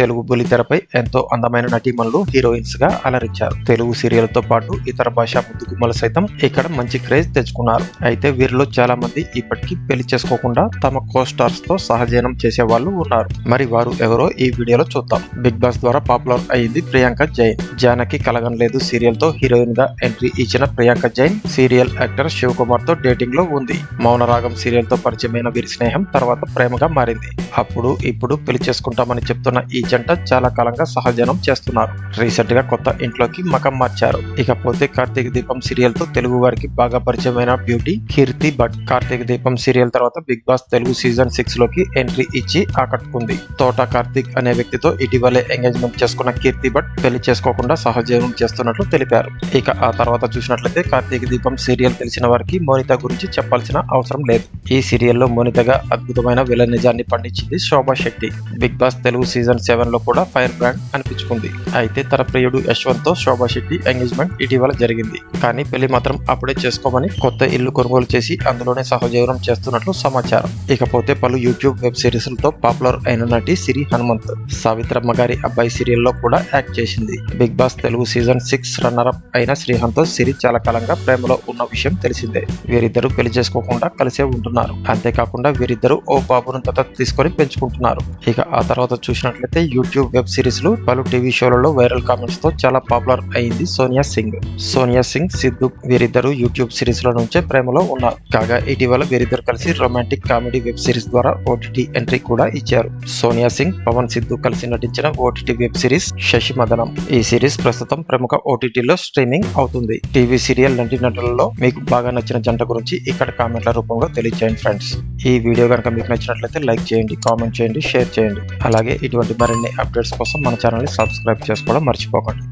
తెలుగు బుల్లితెరపై ఎంతో అందమైన నటీమణులు హీరోయిన్స్ గా అలరించారు. తెలుగు సీరియల్ తో పాటు ఇతర భాషా ముద్దుగుమ్మలు సైతం ఇక్కడ మంచి క్రేజ్ తెచ్చుకున్నారు. అయితే వీరిలో చాలా మంది ఇప్పటికీ పెళ్లి చేసుకోకుండా తమ కో స్టార్స్ తో సహజీవనం చేసే వాళ్ళు ఉన్నారు. మరి వారు ఎవరో ఈ వీడియోలో చూద్దాం. బిగ్ బాస్ ద్వారా పాపులర్ అయింది ప్రియాంక జైన్. జానకి కలగనలేదు సీరియల్ తో హీరోయిన్ గా ఎంట్రీ ఇచ్చిన ప్రియాంక జైన్ సీరియల్ యాక్టర్ శివ్ కుమార్ తో డేటింగ్ లో ఉంది. మౌనరాగం సీరియల్ తో పరిచయమైన వీరి స్నేహం తర్వాత ప్రేమగా మారింది. అప్పుడు ఇప్పుడు పెళ్లి చేసుకుంటామని చెప్తున్న ఈ జంట చాలా కాలంగా సహజనం చేస్తున్నారు. రీసెంట్ గా కొత్త ఇంట్లోకి మకం మార్చారు. ఇకపోతే కార్తీక దీపం సీరియల్ తో తెలుగు వారికి బాగా పరిచయమైన బ్యూటీ కీర్తి భట్ కార్తీక దీపం సీరియల్ తర్వాత బిగ్ బాస్ తెలుగు సీజన్ 6 లోకి ఎంట్రీ ఇచ్చి ఆకట్టుకుంది. తోట కార్తీక్ అనే వ్యక్తితో ఇటీవలే ఎంగేజ్మెంట్ చేసుకున్న కీర్తి భట్ పెళ్లి చేసుకోకుండా సహజీవనం చేస్తున్నట్లు తెలిపారు. ఇక ఆ తర్వాత చూసినట్లయితే కార్తీక దీపం సీరియల్ తెలిసిన వారికి మోనిత గురించి చెప్పాల్సిన అవసరం లేదు. ఈ సీరియల్లో మోనితగా అద్భుతమైన విల నిజాన్ని పండించింది Shobha Shetty. Bigg Boss Telugu season 7 లో కూడా ఫైర్ బ్రాండ్ అనిపించుకుంది. అయితే తన ప్రియుడు యశ్వంత్ తో శోభా శెట్టి ఎంగేజ్మెంట్ ఇటీవల జరిగింది. కానీ పెళ్లి మాత్రం అప్పుడే చేసుకోమని కొత్త ఇల్లు కొనుగోలు చేసి అందులోనే సహజీవనం చేస్తున్నట్లు సమాచారం. ఇకపోతే పలు యూట్యూబ్ వెబ్ సిరీస్ లతో పాపులర్ అయిన నటి సిరి హనుమంత్ సావిత్రమ్మ గారి అబ్బాయి సీరియల్ లో కూడా యాక్ట్ చేసింది. Bigg Boss Telugu season 6 runner up అయిన శ్రీహాంత్ తో సిరి చాలా కాలంగా ప్రేమలో ఉన్న విషయం తెలిసిందే. వీరిద్దరూ పెళ్లి చేసుకోకుండా కలిసే ఉంటున్నారు. అంతేకాకుండా వీరిద్దరూ ఓ బాబును దత్తత తీసుకొని పెంచుకుంటున్నారు. ఇక ఆ తర్వాత చూసినట్లయితే యూట్యూబ్ వెబ్ సిరీస్ లు పలు టీవీ షోలలో వైరల్ కామెంట్స్ తో చాలా పాపులర్ అయింది సోనియా సింగ్. సోనియా సింగ్ సిద్ధు వీరిద్దరూ యూట్యూబ్ సిరీస్ ల నుంచే ప్రేమలో ఉన్నారు. కాగా ఇటీవల వీరిద్దరు కలిసి రొమాంటిక్ కామెడీ వెబ్ సిరీస్ ద్వారా ఓటీటీ ఎంట్రీ కూడా ఇచ్చారు. సోనియా సింగ్ పవన్ సిద్ధు కలిసి నటించిన ఓటీటీ వెబ్ సిరీస్ శశి మదనం. ఈ సిరీస్ ప్రస్తుతం ప్రముఖ ఓటీటీలో స్ట్రీమింగ్ అవుతుంది. టీవీ సీరియల్ నటీనటులలో మీకు బాగా నచ్చిన జంట గురించి ఇక్కడ కామెంట్ల రూపంలో తెలియజేయండి ఫ్రెండ్స్. ఈ వీడియో కనుక మీకు నచ్చినట్లయితే లైక్ చేయండి, కామెంట్ చేయండి, షేర్ చేయండి. అలాగే ఇటువంటి మరిన్ని అప్డేట్స్ కోసం మన ఛానల్ ని సబ్స్క్రైబ్ చేసుకోవడం మర్చిపోకండి.